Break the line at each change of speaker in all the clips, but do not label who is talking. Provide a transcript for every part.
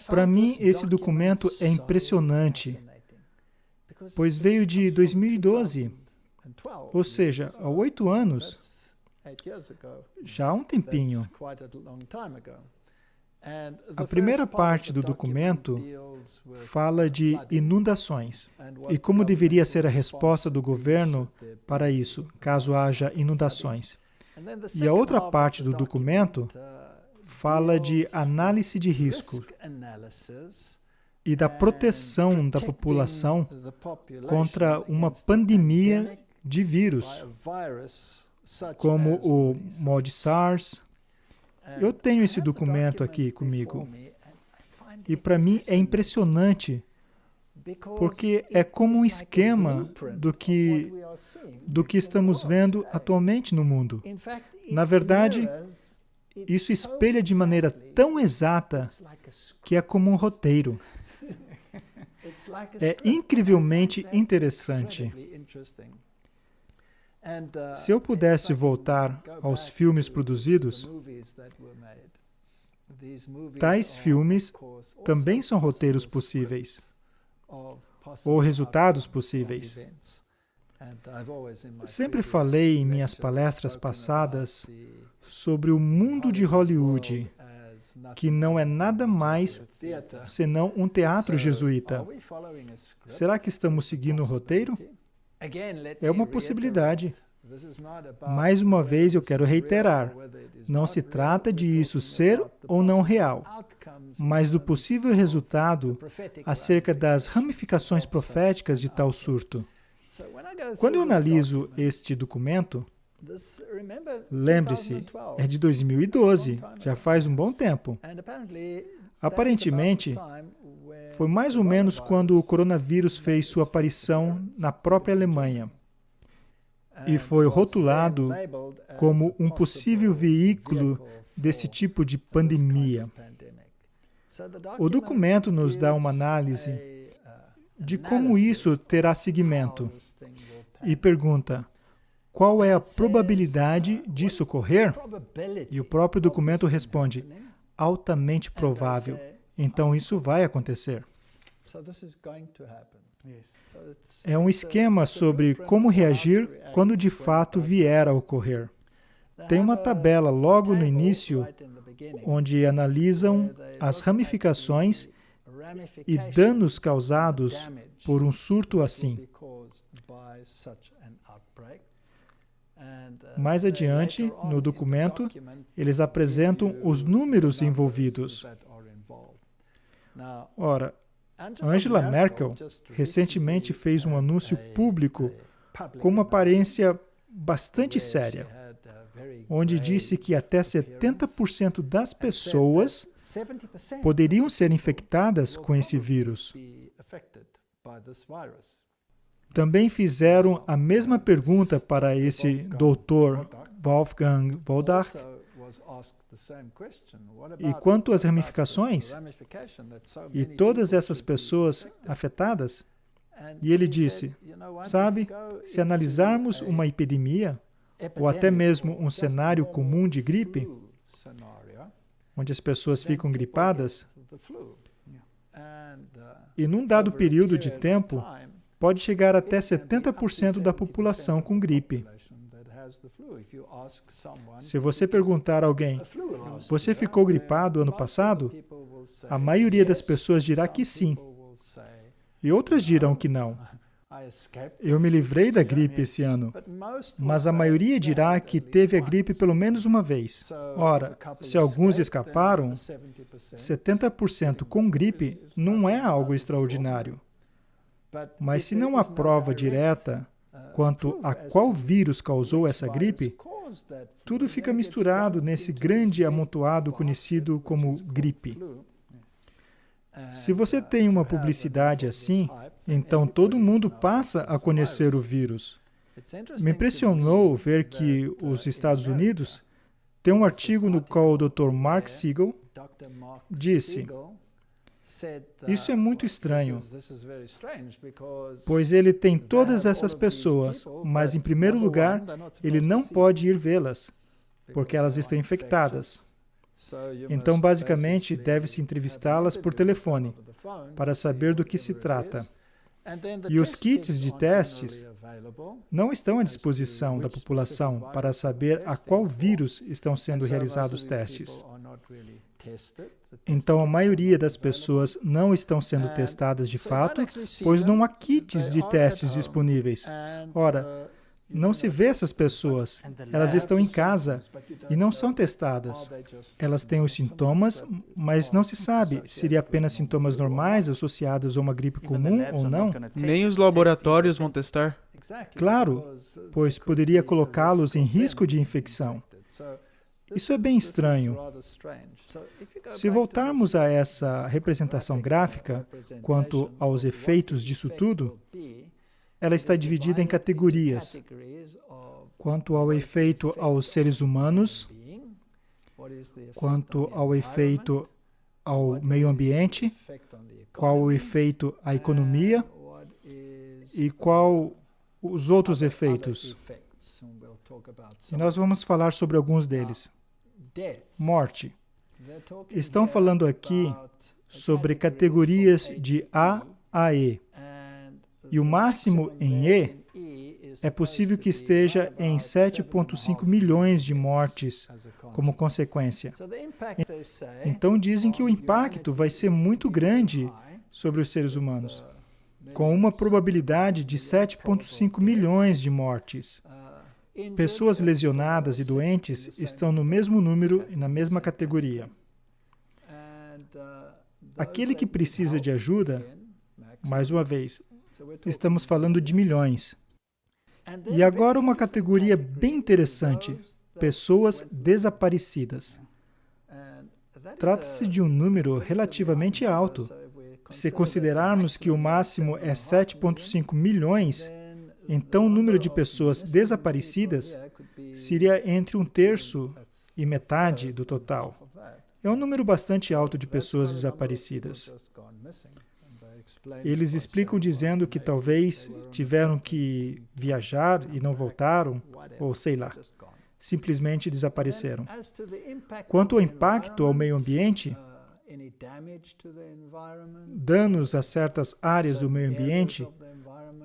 Para mim, esse documento é impressionante, pois veio de 2012, ou seja, há 8 anos, já há um tempinho. A primeira parte do documento fala de inundações e como deveria ser a resposta do governo para isso, caso haja inundações. E a outra parte do documento fala de análise de risco e da proteção da população contra uma pandemia de vírus, como o mod SARS. Eu tenho esse documento aqui comigo. E para mim é impressionante, porque é como um esquema do que estamos vendo atualmente no mundo. Na verdade, isso espelha de maneira tão exata que é como um roteiro. É incrivelmente interessante. Se eu pudesse voltar aos filmes produzidos, tais filmes também são roteiros possíveis, ou resultados possíveis. Sempre falei em minhas palestras passadas sobre o mundo de Hollywood, que não é nada mais senão um teatro jesuíta. Será que estamos seguindo o roteiro? É uma possibilidade. Mais uma vez eu quero reiterar, não se trata de isso ser ou não real, mas do possível resultado acerca das ramificações proféticas de tal surto. Quando eu analiso este documento, lembre-se, é de 2012, já faz um bom tempo. Aparentemente, foi mais ou menos quando o coronavírus fez sua aparição na própria Alemanha e foi rotulado como um possível veículo desse tipo de pandemia. O documento nos dá uma análise de como isso terá seguimento e pergunta: qual é a probabilidade disso ocorrer? E o próprio documento responde: altamente provável. Então isso vai acontecer. É um esquema sobre como reagir quando de fato vier a ocorrer. Tem uma tabela logo no início, onde analisam as ramificações e danos causados por um surto assim. Mais adiante, no documento, eles apresentam os números envolvidos. Ora, Angela Merkel recentemente fez um anúncio público com uma aparência bastante séria, onde disse que até 70% das pessoas poderiam ser infectadas com esse vírus. Também fizeram a mesma pergunta para esse Dr. Wolfgang Wodarch. E quanto às ramificações? E todas essas pessoas afetadas? E ele disse, sabe, se analisarmos uma epidemia, ou até mesmo um cenário comum de gripe, onde as pessoas ficam gripadas, e num dado período de tempo, pode chegar até 70% da população com gripe. Se você perguntar a alguém, você ficou gripado ano passado? A maioria das pessoas dirá que sim. E outras dirão que não. Eu me livrei da gripe esse ano, mas a maioria dirá que teve a gripe pelo menos uma vez. Ora, se alguns escaparam, 70% com gripe não é algo extraordinário. Mas se não há prova direta quanto a qual vírus causou essa gripe, tudo fica misturado nesse grande amontoado conhecido como gripe. Se você tem uma publicidade assim, então todo mundo passa a conhecer o vírus. Me impressionou ver que os Estados Unidos têm um artigo no qual o Dr. Mark Siegel disse: isso é muito estranho, pois ele tem todas essas pessoas, mas em primeiro lugar, ele não pode ir vê-las, porque elas estão infectadas. Então, basicamente, deve-se entrevistá-las por telefone para saber do que se trata. E os kits de testes não estão à disposição da população para saber a qual vírus estão sendo realizados testes. Então, a maioria das pessoas não estão sendo testadas de fato, pois não há kits de testes disponíveis. Ora, não se vê essas pessoas. Elas estão em casa e não são testadas. Elas têm os sintomas, mas não se sabe se seriam apenas sintomas normais associados a uma gripe comum ou não.
Nem os laboratórios vão testar?
Claro, pois poderia colocá-los em risco de infecção. Isso é bem estranho. Se voltarmos a essa representação gráfica quanto aos efeitos disso tudo, ela está dividida em categorias. Quanto ao efeito aos seres humanos, quanto ao efeito ao meio ambiente, qual o efeito à economia e qual os outros efeitos. E nós vamos falar sobre alguns deles. Morte. Estão falando aqui sobre categorias de A a E. E o máximo em E é possível que esteja em 7,5 milhões de mortes como consequência. Então dizem que o impacto vai ser muito grande sobre os seres humanos, com uma probabilidade de 7,5 milhões de mortes. Pessoas lesionadas e doentes estão no mesmo número e na mesma categoria. Aquele que precisa de ajuda, mais uma vez, estamos falando de milhões. E agora uma categoria bem interessante, pessoas desaparecidas. Trata-se de um número relativamente alto. Se considerarmos que o máximo é 7,5 milhões, então o número de pessoas desaparecidas seria entre 1/3 e metade do total. É um número bastante alto de pessoas desaparecidas. Eles explicam dizendo que talvez tiveram que viajar e não voltaram, ou sei lá, simplesmente desapareceram. Quanto ao impacto ao meio ambiente, danos a certas áreas do meio ambiente,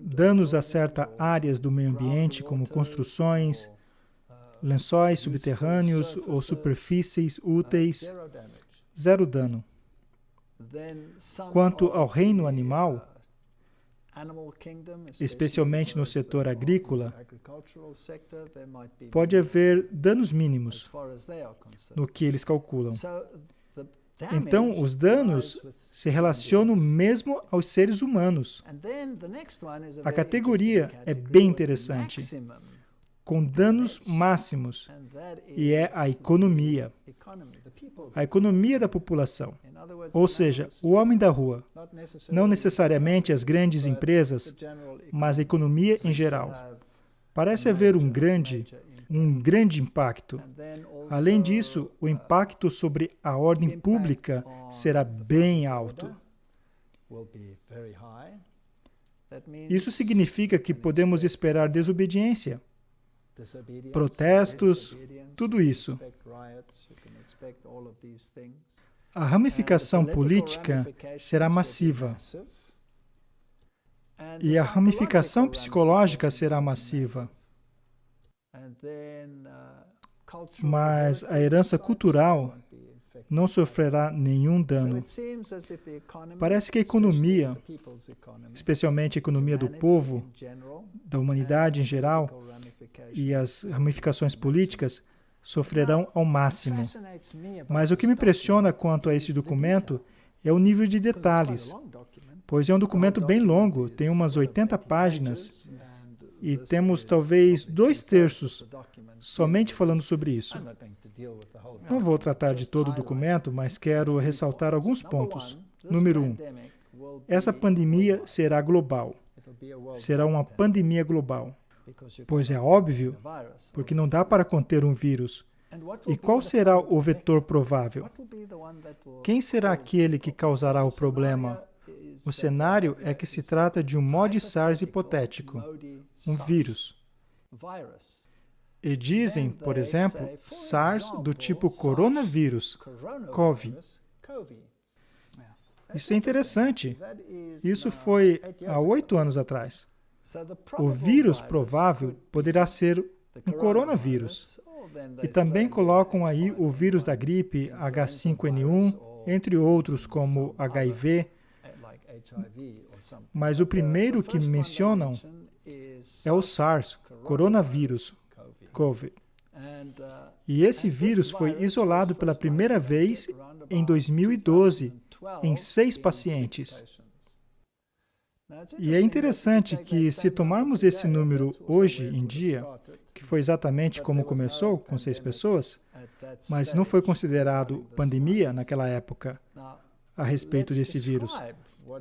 danos a certas áreas do meio ambiente, como construções, lençóis subterrâneos ou superfícies úteis, zero dano. Quanto ao reino animal, especialmente no setor agrícola, pode haver danos mínimos no que eles calculam. Então, os danos se relacionam mesmo aos seres humanos. A categoria é bem interessante, com danos máximos, e é a economia. A economia da população. Ou seja, o homem da rua. Não necessariamente as grandes empresas, mas a economia em geral. Parece haver um grande impacto. Além disso, o impacto sobre a ordem pública será bem alto. Isso significa que podemos esperar desobediência, protestos, tudo isso. A ramificação política será massiva. E a ramificação psicológica será massiva. Mas a herança cultural não sofrerá nenhum dano. Parece que a economia, especialmente a economia do povo, da humanidade em geral, e as ramificações políticas, sofrerão ao máximo. Mas o que me impressiona quanto a esse documento é o nível de detalhes, pois é um documento bem longo, tem umas 80 páginas, e temos talvez 2/3 somente falando sobre isso. Não vou tratar de todo o documento, mas quero ressaltar alguns pontos. Número 1. Essa pandemia será global. Será uma pandemia global. Pois é óbvio, porque não dá para conter um vírus. E qual será o vetor provável? Quem será aquele que causará o problema? O cenário é que se trata de um mod SARS hipotético, um vírus. E dizem, por exemplo, SARS do tipo coronavírus, CoV. Isso é interessante. Isso foi há 8 anos atrás. O vírus provável poderá ser um coronavírus. E também colocam aí o vírus da gripe H5N1, entre outros como HIV. Mas o primeiro que mencionam é o SARS, coronavírus, COVID. E esse vírus foi isolado pela primeira vez em 2012, em 6 pacientes. E é interessante que, se tomarmos esse número hoje em dia, que foi exatamente como começou, com 6 pessoas, mas não foi considerado pandemia naquela época a respeito desse vírus.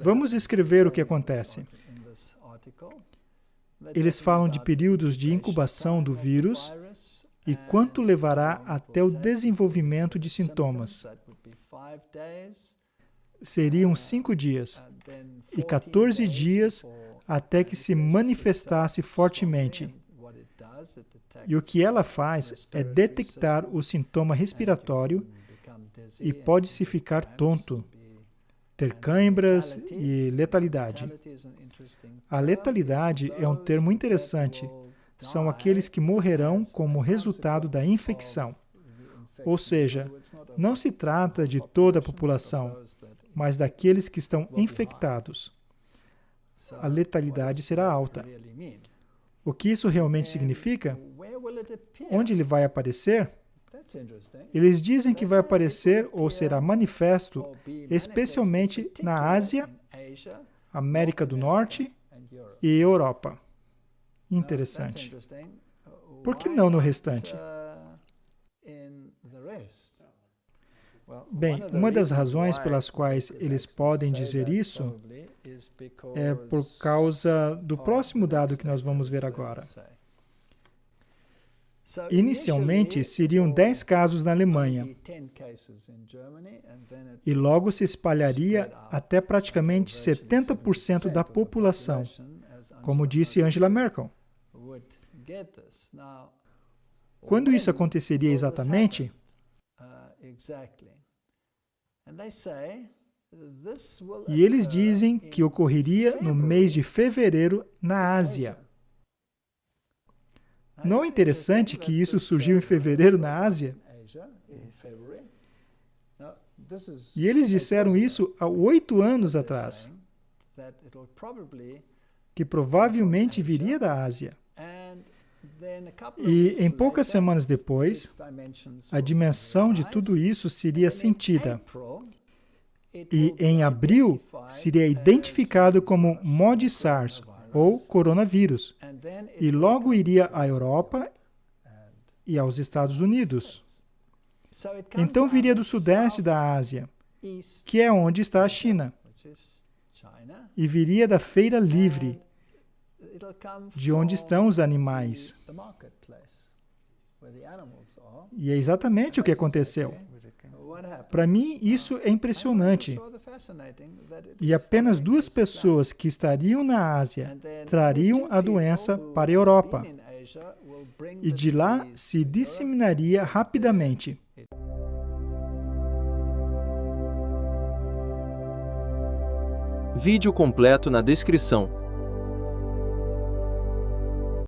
Vamos escrever o que acontece. Eles falam de períodos de incubação do vírus e quanto levará até o desenvolvimento de sintomas. Seriam 5 dias e 14 dias até que se manifestasse fortemente. E o que ela faz é detectar o sintoma respiratório e pode-se ficar tonto, ter cãibras e letalidade. A letalidade é um termo interessante. São aqueles que morrerão como resultado da infecção. Ou seja, não se trata de toda a população, mas daqueles que estão infectados. A letalidade será alta. O que isso realmente significa? Onde ele vai aparecer? Eles dizem que vai aparecer ou será manifesto especialmente na Ásia, América do Norte e Europa. Interessante. Por que não no restante? Bem, uma das razões pelas quais eles podem dizer isso é por causa do próximo dado que nós vamos ver agora. Inicialmente, seriam 10 casos na Alemanha, e logo se espalharia até praticamente 70% da população, como disse Angela Merkel. Quando isso aconteceria exatamente? E eles dizem que ocorreria no mês de fevereiro na Ásia. Não é interessante que isso surgiu em fevereiro na Ásia? E eles disseram isso há 8 anos atrás, que provavelmente viria da Ásia. E em poucas semanas depois, a dimensão de tudo isso seria sentida. E em abril, seria identificado como MOD-SARS, ou coronavírus, e logo iria à Europa e aos Estados Unidos. Então viria do sudeste da Ásia, que é onde está a China, e viria da feira livre, de onde estão os animais. E é exatamente o que aconteceu. Para mim, isso é impressionante. E apenas 2 pessoas que estariam na Ásia trariam a doença para a Europa. E de lá se disseminaria rapidamente.
Vídeo completo na descrição.